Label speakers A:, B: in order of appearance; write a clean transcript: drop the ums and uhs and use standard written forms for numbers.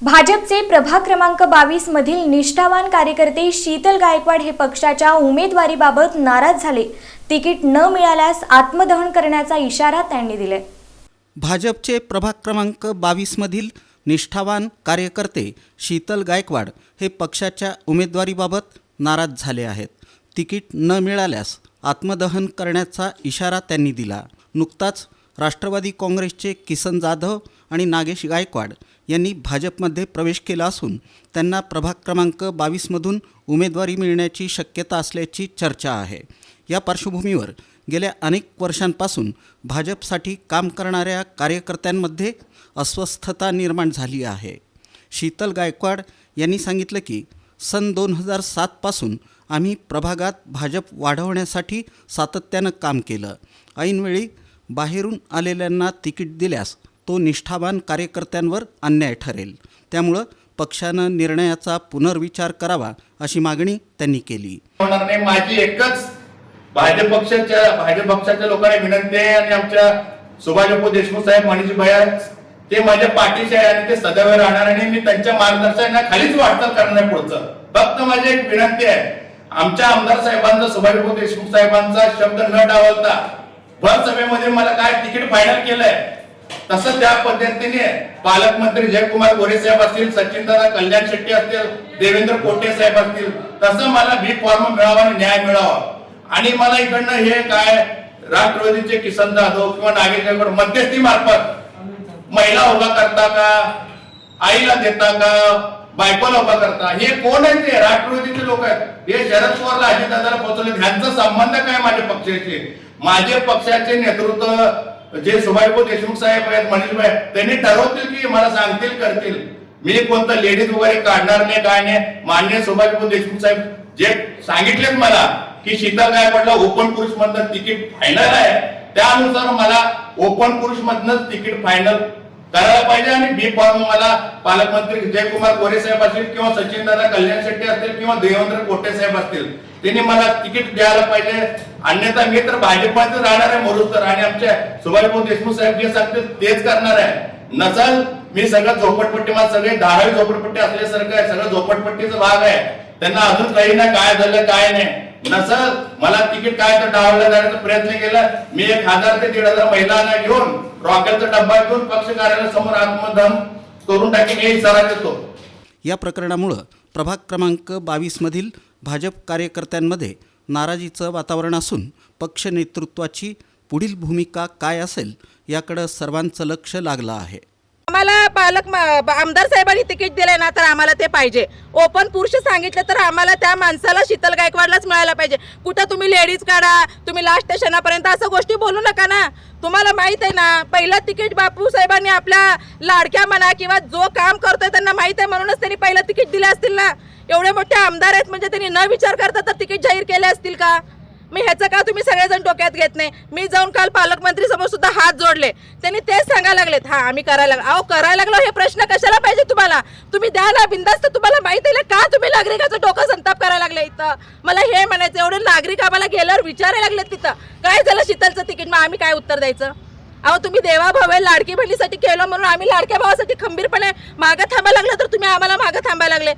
A: भाजपचे प्रभाग क्रमांक 22 मधील निष्ठावान कार्यकर्ते शीतल गायकवाड हे पक्षाच्या उमेदवारीबाबत नाराज झाले। तिकीट न मिळाल्यास आत्मदहन करण्याचा इशारा त्यांनी दिलाय।
B: भाजपचे प्रभाग क्रमांक 22 मधील निष्ठावान कार्यकर्ते शीतल गायकवाड हे पक्षाच्या उमेदवारीबाबत नाराज झाले आहेत। तिकीट न मिळाल्यास आत्मदहन करण्याचा इशारा त्यांनी दिला। नुकताच राष्ट्रवादी काँग्रेसचे किसन जाधव आणि नागेश गायकवाड यांनी भाजपमध्ये प्रवेश केला असून त्यांना प्रभाग क्रमांक 22 मधून उमेदवारी मिळण्याची शक्यता असल्याची चर्चा आहे। या पार्श्वभूमीवर गेल्या अनेक वर्षांपासून भाजपसाठी काम करणाऱ्या कार्यकर्त्यांमध्ये अस्वस्थता निर्माण झाली आहे। शीतल गायकवाड यांनी सांगितलं की सन 2007 पासून आम्ही प्रभागात भाजप वाढवण्यासाठी सातत्यानं काम केलं। ऐनवेळी बाहेरून आलेल्यांना तिकीट दिल्यास तो निष्ठावान कार्यकर्त्यांवर अन्याय ठरेल। त्यामुळे पक्षानं निर्णयाचा पुनर्विचार करावा अशी मागणी त्यांनी केली।
C: माझी एकच भाजप पक्षाच्या लोकांना विनंती आहे आणि आमच्या सुभाषबाबू देशमुख साहेब मनीष भैया ते माझ्या पाठीशी आहे आणि ते सदैव राहणार आणि मी त्यांच्या मार्गदर्शनाखालीच वाटचाल करणार पुढचं। फक्त माझी एक विनंती आहे, आमच्या आमदार साहेबांचा सुभाषबाबू देशमुख साहेबांचा शब्द न डावलता भर सभेमध्ये मला काय तिकीट फायनल केलंय तसं त्या पद्धतीने पालकमंत्री जयकुमार गोरे साहेब असतील, सचिनदादा कल्याण शेट्टी असतील, देवेंद्र कोटे साहेब असतील, तसं मला बी फॉर्म मिळावा आणि न्याय मिळावा। आणि मला इकडनं हे काय राष्ट्रवादीचे किसन जाधव किंवा नागेश गायकवाड मध्यस्थी मार्फत महिला उभा करता का, आईला देता का, बायकोला उभा करता, हे कोण आहे? ते राष्ट्रवादीचे लोक आहेत। हे शरद पवारला अजितदादाला पोहोचवले, ह्यांचा संबंध काय माझ्या पक्षाशी? माझे पक्षाचे नेतृत्व जे सुभाषबाबू देशमुख साहेब आहेत, मनीष भाई, त्यांनी ठरवतील की मला सांगतील करतील। मी कोणतं लेडीज वगैरे काढणार नाही, काय नाही। माननीय सुभाषबाबू देशमुख साहेब जे सांगितलेत मला की शीतल गायकवाडला ओपन पुरुष मधनं तिकीट फायनल आहे, त्यानुसार मला ओपन पुरुष मधनच तिकीट फायनल करायला पाहिजे आणि बी फॉर्म मला पालकमंत्री जयकुमार गोरे साहेब असतील किंवा सचिनदादा कल्याण शेट्टी असतील किंवा देवेंद्र कोटे साहेब असतील, त्यांनी मला तिकीट द्यायला पाहिजे। अन्यथा मी तर भाजपमध्ये राहणार आहे मरुस्तर आणि आमच्या सुभाषबाबू देशमुख साहेब जे सांगतील तेच करणार आहे। नसल मी सगळं झोपडपट्टीमध्ये सगळे धारावी झोपडपट्टी असल्यासारखं आहे, सगळं झोपडपट्टीचा भाग आहे। त्यांना अजून काही ना काय झालं काय नाही। नसल मला तिकीट काय तर डावलं जाण्याचा प्रयत्न केला, मी 1000 ते 1500 महिलांना घेऊन रॉकेलचा डब्बा घेऊन पक्ष कार्यालयासमोर आत्मदहन करून टाकेन हे इशारा देतो।
B: या प्रकरणामुळे प्रभाग क्रमांक 22 मधील भाजप कार्यकर्त्यांमध्ये नाराजीचं वातावरण असून पक्ष नेतृत्वाची पुढील भूमिका काय असेल याकडे सर्वांचं लक्ष लागलं आहे।
D: आम्हाला आमदार साहेबांनी तिकीट दिले ना तर आम्हाला ते पाहिजे। ओपन पुरुष सांगितलं तर आम्हाला त्या माणसाला शीतल गायकवाडलाच मिळायला पाहिजे। कुठं तुम्ही लेडीज काढा, तुम्ही लास्ट स्टेशनापर्यंत असं गोष्टी बोलू नका ना। तुम्हाला माहित आहे ना, पहिलं तिकीट बापू साहेबांनी आपल्या लाडक्या म्हणा किंवा जो काम करतोय त्यांना माहित आहे म्हणूनच त्यांनी पहिलं तिकीट दिले असतील ना। एवढे मोठे आमदार आहेत म्हणजे त्यांनी न विचार करता तर तिकीट जाहीर केले असतील का? मी ह्याचं का तुम्ही सगळेजण डोक्यात घेत नाही? मी जाऊन काल पालकमंत्री समोर सुद्धा हात जोडले, त्यांनी तेच सांगायला लागलेत हा आम्ही करायला लागलो। अहो करायला लागलो हे प्रश्न कशाला पाहिजे तुम्हाला? तुम्ही द्या ना बिंदास्त। तुम्हाला माहिती आहे का तुम्ही नागरिकाचं डोकं संताप करायला लागले इथं? मला हे म्हणायचं, एवढे नागरिक आम्हाला गेल्यावर विचारायला लागलेत तिथं काय झालं शीतलचं तिकीट, मग आम्ही काय उत्तर द्यायचं? अहो तुम्ही देवा भावे लाडकी बहिणीसाठी केलं म्हणून आम्ही लाडक्या भावासाठी खंबीरपणे मागं थांबायला लागलं तर तुम्ही आम्हाला मागं थांबायला लागले।